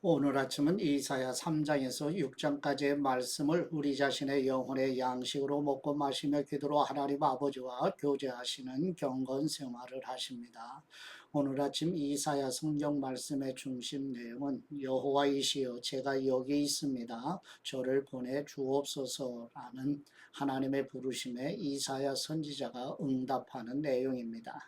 오늘 아침은 이사야 3장에서 6장까지의 말씀을 우리 자신의 영혼의 양식으로 먹고 마시며 기도로 하나님 아버지와 교제하시는 경건 생활을 하십니다. 오늘 아침 이사야 성경 말씀의 중심 내용은 여호와이시여 제가 여기 있습니다. 저를 보내 주옵소서라는 하나님의 부르심에 이사야 선지자가 응답하는 내용입니다.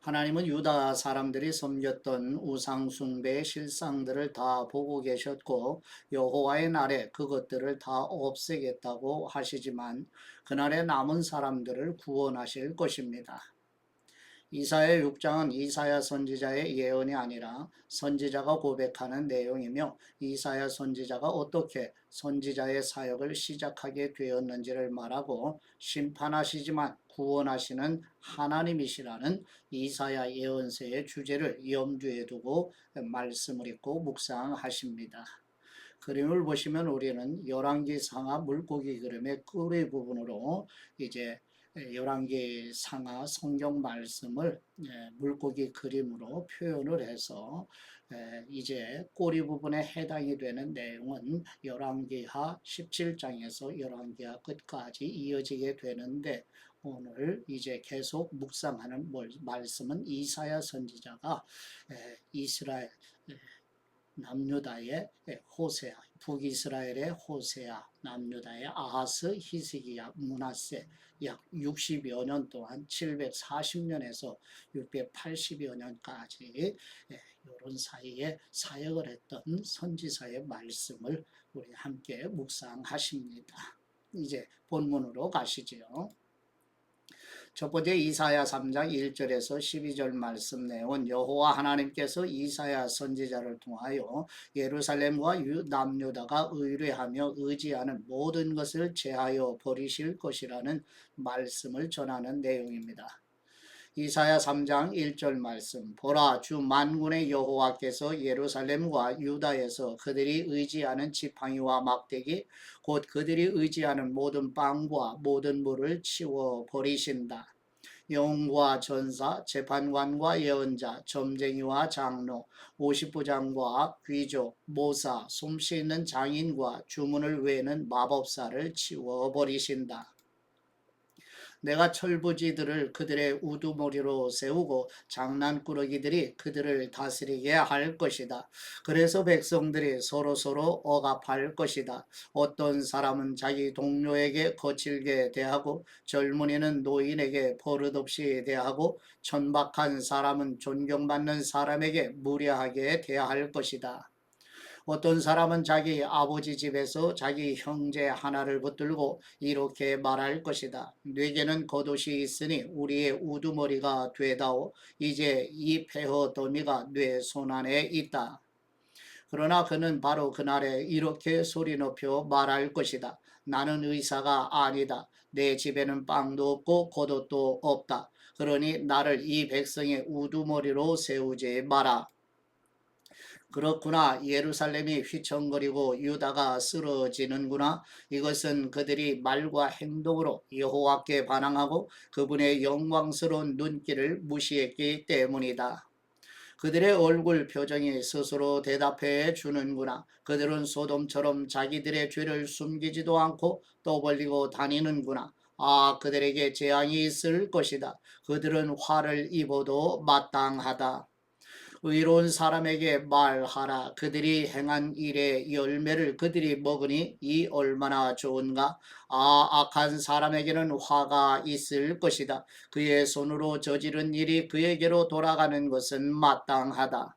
하나님은 유다 사람들이 섬겼던 우상 숭배의 실상들을 다 보고 계셨고 여호와의 날에 그것들을 다 없애겠다고 하시지만 그날에 남은 사람들을 구원하실 것입니다. 이사야 6장은 이사야 선지자의 예언이 아니라 선지자가 고백하는 내용이며 이사야 선지자가 어떻게 선지자의 사역을 시작하게 되었는지를 말하고 심판하시지만 구원하시는 하나님이시라는 이사야 예언서의 주제를 염두에 두고 말씀을 읽고 묵상하십니다. 그림을 보시면 우리는 열왕기 상하 물고기 그림의 꼬리 부분으로 이제 열왕기 상하 성경 말씀을 물고기 그림으로 표현을 해서 이제 꼬리 부분에 해당이 되는 내용은 열왕기하 17장에서 열왕기하 끝까지 이어지게 되는데 오늘 이제 계속 묵상하는 말씀은 이사야 선지자가 이스라엘 남유다의 호세아, 북이스라엘의 호세아, 남유다의 아하스, 히스기야, 므낫세 약 60여 년 동안 740년에서 680여 년까지 이런 사이에 사역을 했던 선지자의 말씀을 우리 함께 묵상하십니다. 이제 본문으로 가시죠. 첫 번째 이사야 3장 1절에서 12절 말씀 내용은 여호와 하나님께서 이사야 선지자를 통하여 예루살렘과 남유다가 의뢰하며 의지하는 모든 것을 제하여 버리실 것이라는 말씀을 전하는 내용입니다. 이사야 3장 1절 말씀 보라 주 만군의 여호와께서 예루살렘과 유다에서 그들이 의지하는 지팡이와 막대기 곧 그들이 의지하는 모든 빵과 모든 물을 치워 버리신다. 영웅과 전사, 재판관과 예언자, 점쟁이와 장로, 50부장과 귀족, 모사, 솜씨 있는 장인과 주문을 외는 마법사를 치워 버리신다. 내가 철부지들을 그들의 우두머리로 세우고 장난꾸러기들이 그들을 다스리게 할 것이다. 그래서 백성들이 서로서로 억압할 것이다. 어떤 사람은 자기 동료에게 거칠게 대하고 젊은이는 노인에게 버릇없이 대하고 천박한 사람은 존경받는 사람에게 무례하게 대할 것이다. 어떤 사람은 자기 아버지 집에서 자기 형제 하나를 붙들고 이렇게 말할 것이다. 네게는 겉옷이 있으니 우리의 우두머리가 되다오. 이제 이 폐허 더미가 네 손안에 있다. 그러나 그는 바로 그날에 이렇게 소리 높여 말할 것이다. 나는 의사가 아니다. 내 집에는 빵도 없고 겉옷도 없다. 그러니 나를 이 백성의 우두머리로 세우지 마라. 그렇구나. 예루살렘이 휘청거리고 유다가 쓰러지는구나. 이것은 그들이 말과 행동으로 여호와께 반항하고 그분의 영광스러운 눈길을 무시했기 때문이다. 그들의 얼굴 표정이 스스로 대답해 주는구나. 그들은 소돔처럼 자기들의 죄를 숨기지도 않고 떠벌리고 다니는구나. 아, 그들에게 재앙이 있을 것이다. 그들은 화를 입어도 마땅하다. 의로운 사람에게 말하라. 그들이 행한 일의 열매를 그들이 먹으니 이 얼마나 좋은가. 아, 악한 사람에게는 화가 있을 것이다. 그의 손으로 저지른 일이 그에게로 돌아가는 것은 마땅하다.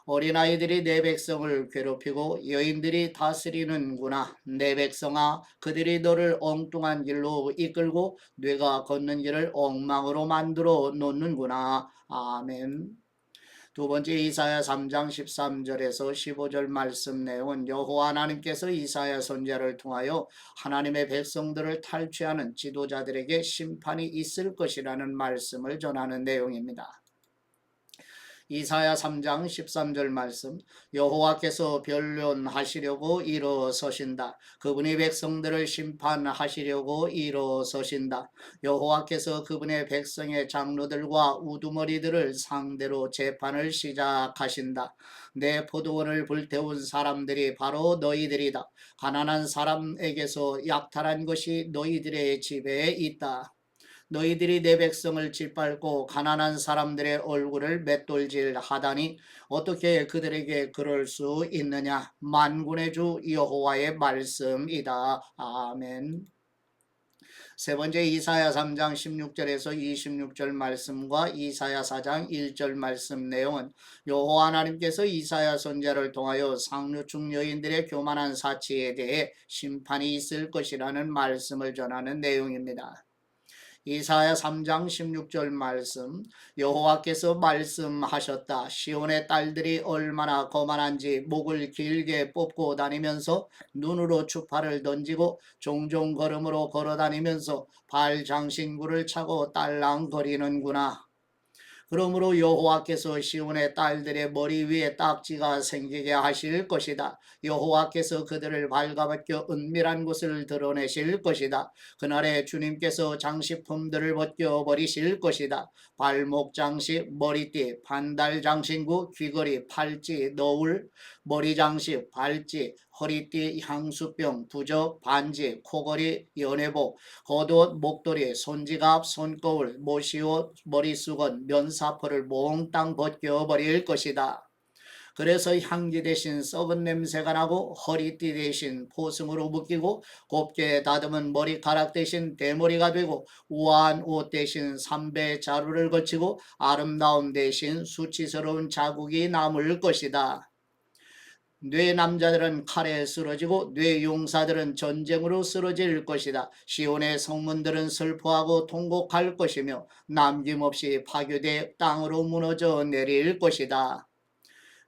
어린아이들이 내 백성을 괴롭히고 여인들이 다스리는구나. 내 백성아, 그들이 너를 엉뚱한 길로 이끌고 뇌가 걷는 길을 엉망으로 만들어 놓는구나. 아멘. 두 번째 이사야 3장 13절에서 15절 말씀 내용은 여호와 하나님께서 이사야 선지자를 통하여 하나님의 백성들을 탈취하는 지도자들에게 심판이 있을 것이라는 말씀을 전하는 내용입니다. 이사야 3장 13절 말씀. 여호와께서 변론하시려고 일어서신다. 그분이 백성들을 심판하시려고 일어서신다. 여호와께서 그분의 백성의 장로들과 우두머리들을 상대로 재판을 시작하신다. 내 포도원을 불태운 사람들이 바로 너희들이다. 가난한 사람에게서 약탈한 것이 너희들의 집에 있다. 너희들이 내 백성을 짓밟고 가난한 사람들의 얼굴을 맷돌질 하다니 어떻게 그들에게 그럴 수 있느냐. 만군의 주 여호와의 말씀이다. 아멘. 세 번째 이사야 3장 16절에서 26절 말씀과 이사야 4장 1절 말씀 내용은 여호와 하나님께서 이사야 선지자를 통하여 상류층 여인들의 교만한 사치에 대해 심판이 있을 것이라는 말씀을 전하는 내용입니다. 이사야 3장 16절 말씀. 여호와께서 말씀하셨다. 시온의 딸들이 얼마나 거만한지 목을 길게 뽑고 다니면서 눈으로 추파를 던지고 종종 걸음으로 걸어다니면서 발 장신구를 차고 딸랑거리는구나. 그러므로 여호와께서 시온의 딸들의 머리 위에 딱지가 생기게 하실 것이다. 여호와께서 그들을 발가벗겨 은밀한 곳을 드러내실 것이다. 그날에 주님께서 장식품들을 벗겨 버리실 것이다. 발목 장식, 머리띠, 반달 장신구, 귀걸이, 팔찌, 너울, 머리 장식, 발찌, 허리띠, 향수병, 부적, 반지, 코걸이, 연회복, 겉옷, 목도리, 손지갑, 손거울, 모시옷, 머리수건, 면사포를 몽땅 벗겨버릴 것이다. 그래서 향기 대신 썩은 냄새가 나고 허리띠 대신 포승으로 묶이고 곱게 다듬은 머리카락 대신 대머리가 되고 우아한 옷 대신 삼배 자루를 거치고 아름다움 대신 수치스러운 자국이 남을 것이다. 뇌 남자들은 칼에 쓰러지고 뇌 용사들은 전쟁으로 쓰러질 것이다. 시온의 성문들은 슬퍼하고 통곡할 것이며 남김없이 파괴돼 땅으로 무너져 내릴 것이다.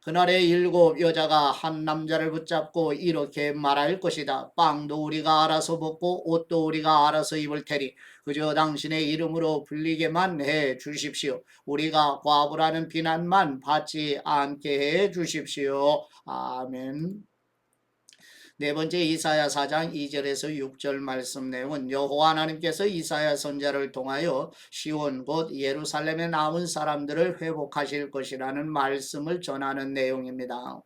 그날에 7 여자가 한 남자를 붙잡고 이렇게 말할 것이다. 빵도 우리가 알아서 먹고 옷도 우리가 알아서 입을 테니 그저 당신의 이름으로 불리게만 해 주십시오. 우리가 과부라는 비난만 받지 않게 해 주십시오. 아멘. 네 번째 이사야 4장 2절에서 6절 말씀 내용은 여호와 하나님께서 이사야 선지자를 통하여 시온 곧 예루살렘에 남은 사람들을 회복하실 것이라는 말씀을 전하는 내용입니다.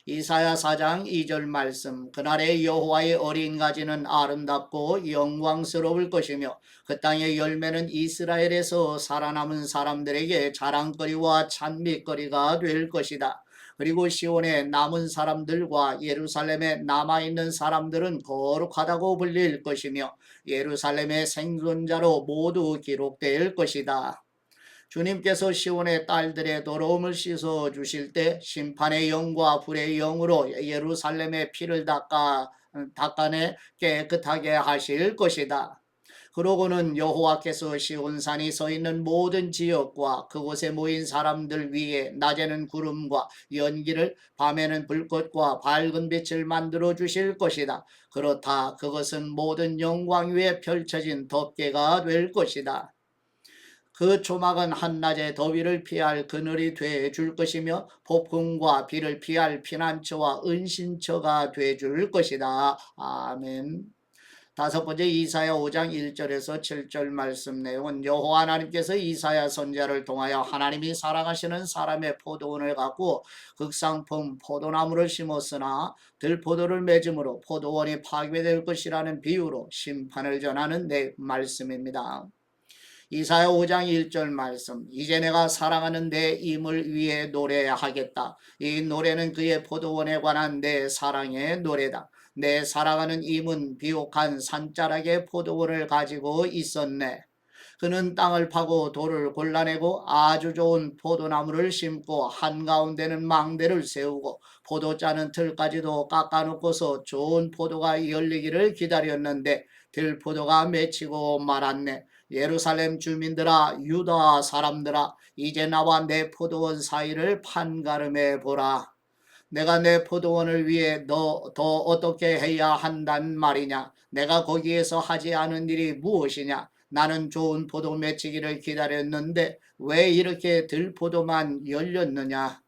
이사야 4장 2절 말씀. 그날에 여호와의 어린 가지는 아름답고 영광스러울 것이며 그 땅의 열매는 이스라엘에서 살아남은 사람들에게 자랑거리와 찬미거리가 될 것이다. 그리고 시온에 남은 사람들과 예루살렘에 남아있는 사람들은 거룩하다고 불릴 것이며 예루살렘의 생존자로 모두 기록될 것이다. 주님께서 시온의 딸들의 더러움을 씻어 주실 때 심판의 영과 불의 영으로 예루살렘의 피를 닦아내 깨끗하게 하실 것이다. 그러고는 여호와께서 시온산이 서 있는 모든 지역과 그곳에 모인 사람들 위에 낮에는 구름과 연기를 밤에는 불꽃과 밝은 빛을 만들어 주실 것이다. 그렇다. 그것은 모든 영광 위에 펼쳐진 덮개가 될 것이다. 그 초막은 한낮의 더위를 피할 그늘이 돼 줄 것이며 폭풍과 비를 피할 피난처와 은신처가 돼 줄 것이다. 아멘. 다섯 번째 이사야 5장 1절에서 7절 말씀 내용은 여호와 하나님께서 이사야 선지자를 통하여 하나님이 사랑하시는 사람의 포도원을 갖고 극상품 포도나무를 심었으나 들포도를 맺음으로 포도원이 파괴될 것이라는 비유로 심판을 전하는 말씀입니다. 이사야 5장 1절 말씀. 이제 내가 사랑하는 내 임을 위해 노래하겠다. 이 노래는 그의 포도원에 관한 내 사랑의 노래다. 내 사랑하는 임은 비옥한 산자락의 포도원을 가지고 있었네. 그는 땅을 파고 돌을 골라내고 아주 좋은 포도나무를 심고 한가운데는 망대를 세우고 포도 짜는 틀까지도 깎아놓고서 좋은 포도가 열리기를 기다렸는데 들포도가 맺히고 말았네. 예루살렘 주민들아, 유다 사람들아, 이제 나와 내 포도원 사이를 판가름해 보라. 내가 내 포도원을 위해 더 어떻게 해야 한단 말이냐? 내가 거기에서 하지 않은 일이 무엇이냐? 나는 좋은 포도 맺히기를 기다렸는데 왜 이렇게 들포도만 열렸느냐?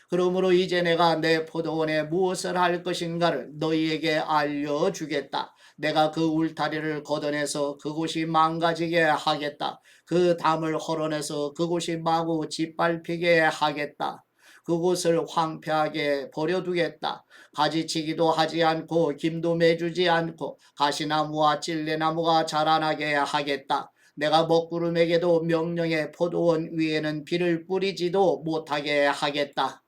그러므로 이제 내가 내 포도원에 무엇을 할 것인가를 너희에게 알려주겠다. 내가 그 울타리를 걷어내서 그곳이 망가지게 하겠다. 그 담을 헐어내서 그곳이 마구 짓밟히게 하겠다. 그곳을 황폐하게 버려두겠다. 가지치기도 하지 않고 김도 매주지 않고 가시나무와 찔레나무가 자라나게 하겠다. 내가 먹구름에게도 명령해 포도원 위에는 비를 뿌리지도 못하게 하겠다.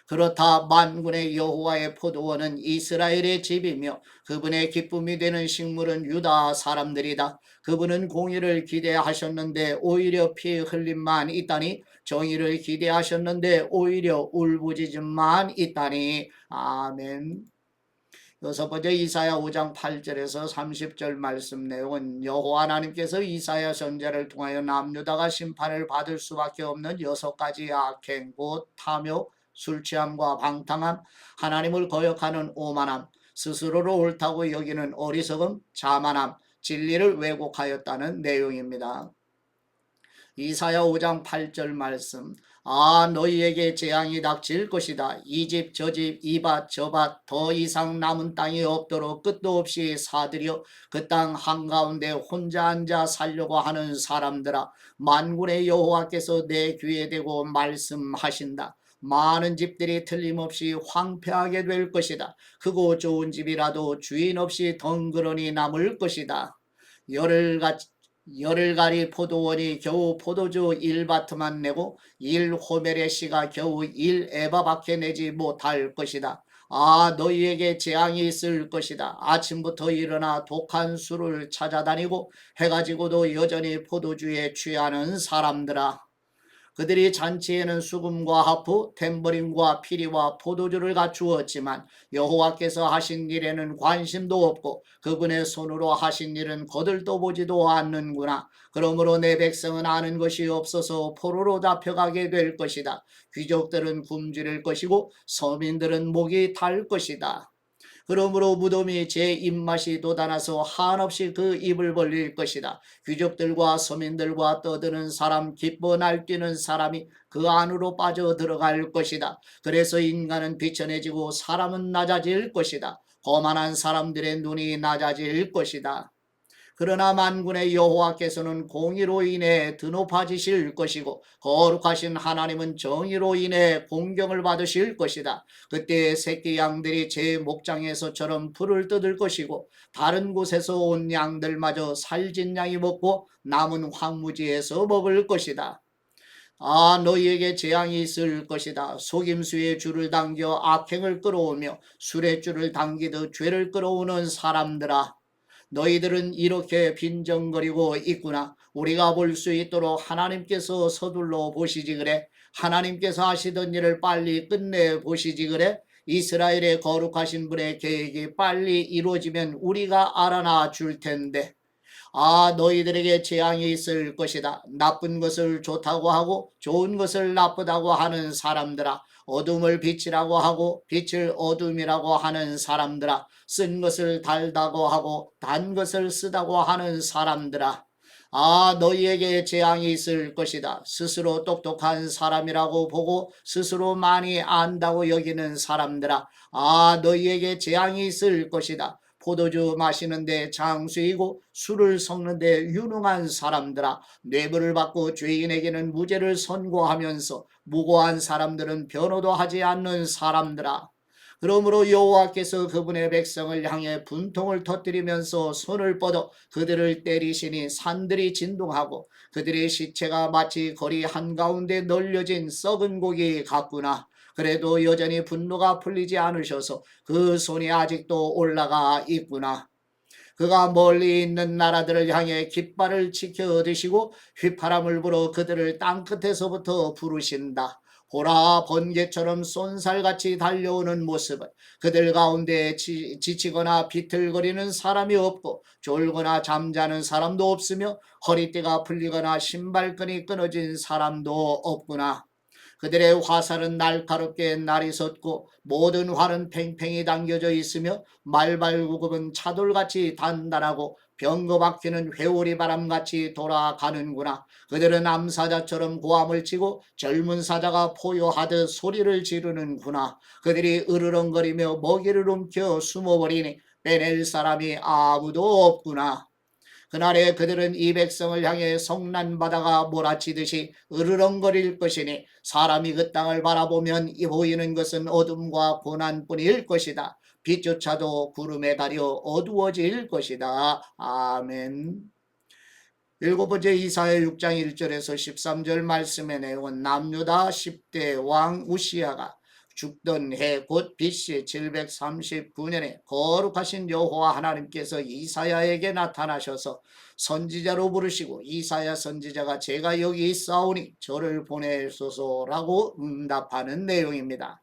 그렇다 만군의 여호와의 포도원은 이스라엘의 집이며 그분의 기쁨이 되는 식물은 유다 사람들이다. 그분은 공의를 기대하셨는데 오히려 피 흘림만 있다니, 정의를 기대하셨는데 오히려 울부짖음만 있다니. 아멘. 여섯 번째 이사야 5장 8절에서 30절 말씀 내용은 여호와 하나님께서 이사야 선지자를 통하여 남유다가 심판을 받을 수밖에 없는 6가지 악행, 곧 탐욕, 술취함과 방탕함, 하나님을 거역하는 오만함, 스스로를 옳다고 여기는 어리석음, 자만함, 진리를 왜곡하였다는 내용입니다. 이사야 5장 8절 말씀. 너희에게 재앙이 닥칠 것이다. 이 집 저 집 이 밭 저 밭 더 이상 남은 땅이 없도록 끝도 없이 사들여 그 땅 한가운데 혼자 앉아 살려고 하는 사람들아, 만군의 여호와께서 내 귀에 대고 말씀하신다. 많은 집들이 틀림없이 황폐하게 될 것이다. 크고 좋은 집이라도 주인 없이 덩그러니 남을 것이다. 열흘가리 포도원이 겨우 포도주 1바트만 내고 1호멜의 씨가 겨우 1에바밖에 내지 못할 것이다. 너희에게 재앙이 있을 것이다. 아침부터 일어나 독한 술을 찾아다니고 해가 지고도 여전히 포도주에 취하는 사람들아, 그들이 잔치에는 수금과 하프, 탬버린과 피리와 포도주를 갖추었지만 여호와께서 하신 일에는 관심도 없고 그분의 손으로 하신 일은 거들떠 보지도 않는구나. 그러므로 내 백성은 아는 것이 없어서 포로로 잡혀가게 될 것이다. 귀족들은 굶주릴 것이고 서민들은 목이 탈 것이다. 그러므로 무덤이 제 입맛이 돋아나서 한없이 그 입을 벌릴 것이다. 귀족들과 서민들과 떠드는 사람, 기뻐 날뛰는 사람이 그 안으로 빠져 들어갈 것이다. 그래서 인간은 비천해지고 사람은 낮아질 것이다. 거만한 사람들의 눈이 낮아질 것이다. 그러나 만군의 여호와께서는 공의로 인해 드높아지실 것이고 거룩하신 하나님은 정의로 인해 공경을 받으실 것이다. 그때 새끼 양들이 제 목장에서처럼 풀을 뜯을 것이고 다른 곳에서 온 양들마저 살진 양이 먹고 남은 황무지에서 먹을 것이다. 너희에게 재앙이 있을 것이다. 속임수의 줄을 당겨 악행을 끌어오며 술의 줄을 당기듯 죄를 끌어오는 사람들아, 너희들은 이렇게 빈정거리고 있구나. 우리가 볼 수 있도록 하나님께서 서둘러 보시지 그래. 하나님께서 하시던 일을 빨리 끝내 보시지 그래. 이스라엘의 거룩하신 분의 계획이 빨리 이루어지면 우리가 알아나 줄 텐데. 너희들에게 재앙이 있을 것이다. 나쁜 것을 좋다고 하고 좋은 것을 나쁘다고 하는 사람들아, 어둠을 빛이라고 하고 빛을 어둠이라고 하는 사람들아, 쓴 것을 달다고 하고 단 것을 쓰다고 하는 사람들아, 너희에게 재앙이 있을 것이다. 스스로 똑똑한 사람이라고 보고 스스로 많이 안다고 여기는 사람들아, 너희에게 재앙이 있을 것이다. 포도주 마시는데 장수이고 술을 섞는데 유능한 사람들아, 뇌물을 받고 죄인에게는 무죄를 선고하면서 무고한 사람들은 변호도 하지 않는 사람들아, 그러므로 여호와께서 그분의 백성을 향해 분통을 터뜨리면서 손을 뻗어 그들을 때리시니 산들이 진동하고 그들의 시체가 마치 거리 한가운데 널려진 썩은 고기 같구나. 그래도 여전히 분노가 풀리지 않으셔서 그 손이 아직도 올라가 있구나. 그가 멀리 있는 나라들을 향해 깃발을 지켜 드시고 휘파람을 불어 그들을 땅끝에서부터 부르신다. 보라, 번개처럼 쏜살같이 달려오는 모습을, 그들 가운데 지치거나 비틀거리는 사람이 없고 졸거나 잠자는 사람도 없으며 허리띠가 풀리거나 신발끈이 끊어진 사람도 없구나. 그들의 화살은 날카롭게 날이 섰고 모든 활은 팽팽히 당겨져 있으며 말발구급은 차돌같이 단단하고 병거바퀴는 회오리 바람같이 돌아가는구나. 그들은 암사자처럼 고함을 치고 젊은 사자가 포효하듯 소리를 지르는구나. 그들이 으르렁거리며 먹이를 움켜 숨어버리니 빼낼 사람이 아무도 없구나. 그날에 그들은 이 백성을 향해 성난 바다가 몰아치듯이 으르렁거릴 것이니 사람이 그 땅을 바라보면 보이는 것은 어둠과 고난뿐일 것이다. 빛조차도 구름에 가려 어두워질 것이다. 아멘. 일곱 번째 이사야 6장 1절에서 13절 말씀의 내용은 남유다 10대 왕 우시야가 죽던 해 곧 BC 739년에 거룩하신 여호와 하나님께서 이사야에게 나타나셔서 선지자로 부르시고 이사야 선지자가 제가 여기 있사오니 저를 보내소서라고 응답하는 내용입니다.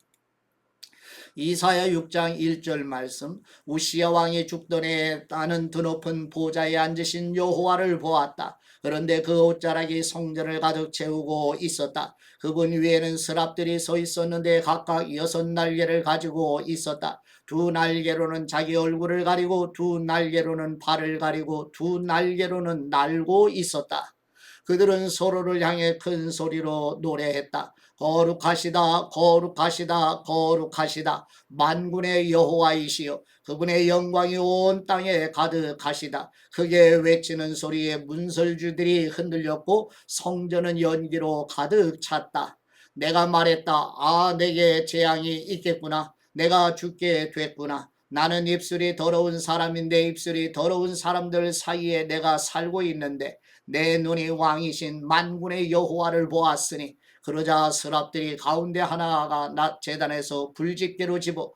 이사야 6장 1절 말씀 우시야 왕이 죽던 해에 나는 드높은 보좌에 앉으신 여호와를 보았다. 그런데 그 옷자락이 성전을 가득 채우고 있었다. 그분 위에는 서랍들이 서 있었는데 각각 6날개를 가지고 있었다. 두 날개로는 자기 얼굴을 가리고 두 날개로는 발을 가리고 두 날개로는 날고 있었다. 그들은 서로를 향해 큰 소리로 노래했다. 거룩하시다 거룩하시다 거룩하시다 만군의 여호와이시여 그분의 영광이 온 땅에 가득하시다. 크게 외치는 소리에 문설주들이 흔들렸고 성전은 연기로 가득 찼다. 내가 말했다. 아 내게 재앙이 있겠구나. 내가 죽게 됐구나. 나는 입술이 더러운 사람인데 입술이 더러운 사람들 사이에 내가 살고 있는데 내 눈이 왕이신 만군의 여호와를 보았으니 그러자 서랍들이 가운데 하나가 제단에서 불집게로 집어온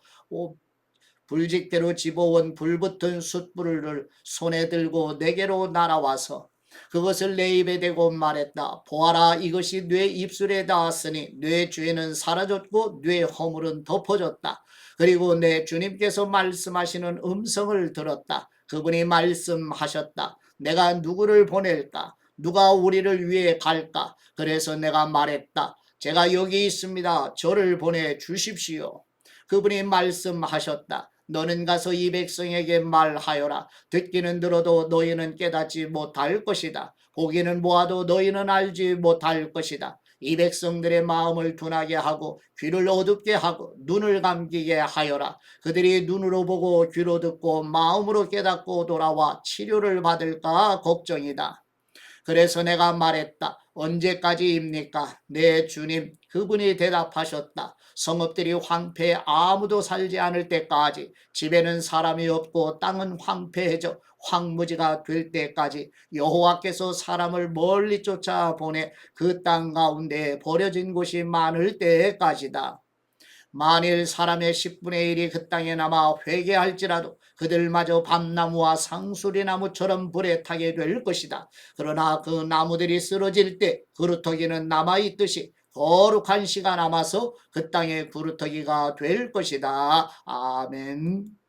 불붙은 숯불을 손에 들고 내게로 날아와서 그것을 내 입에 대고 말했다. 보아라 이것이 네 입술에 닿았으니 네 죄는 사라졌고 네 허물은 덮어졌다. 그리고 내 주님께서 말씀하시는 음성을 들었다. 그분이 말씀하셨다. 내가 누구를 보낼까? 누가 우리를 위해 갈까? 그래서 내가 말했다. 제가 여기 있습니다. 저를 보내주십시오. 그분이 말씀하셨다. 너는 가서 이 백성에게 말하여라. 듣기는 들어도 너희는 깨닫지 못할 것이다. 보기는 보아도 너희는 알지 못할 것이다. 이 백성들의 마음을 둔하게 하고 귀를 어둡게 하고 눈을 감기게 하여라. 그들이 눈으로 보고 귀로 듣고 마음으로 깨닫고 돌아와 치료를 받을까 걱정이다. 그래서 내가 말했다. 언제까지입니까? 내 주님. 그분이 대답하셨다. 성읍들이 황폐해 아무도 살지 않을 때까지, 집에는 사람이 없고 땅은 황폐해져 황무지가 될 때까지 여호와께서 사람을 멀리 쫓아보내 그 땅 가운데 버려진 곳이 많을 때까지다. 만일 사람의 10분의 1이 그 땅에 남아 회개할지라도 그들마저 밤나무와 상수리나무처럼 불에 타게 될 것이다. 그러나 그 나무들이 쓰러질 때 그루터기는 남아있듯이 거룩한 씨가 남아서 그 땅의 그루터기가 될 것이다. 아멘.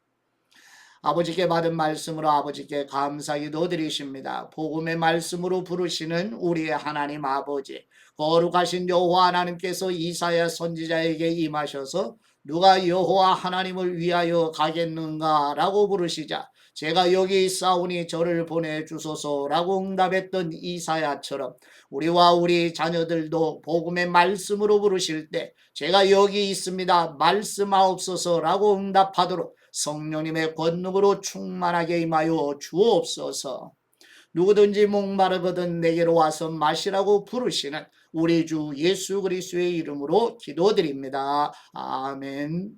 아버지께 받은 말씀으로 아버지께 감사기도 드리십니다. 복음의 말씀으로 부르시는 우리의 하나님 아버지, 거룩하신 여호와 하나님께서 이사야 선지자에게 임하셔서 누가 여호와 하나님을 위하여 가겠는가 라고 부르시자 제가 여기 있사오니 저를 보내주소서라고 응답했던 이사야처럼 우리와 우리 자녀들도 복음의 말씀으로 부르실 때 제가 여기 있습니다 말씀하옵소서라고 응답하도록 성령님의 권능으로 충만하게 임하여 주옵소서. 누구든지 목마르거든 내게로 와서 마시라고 부르시는 우리 주 예수 그리스도의 이름으로 기도드립니다. 아멘.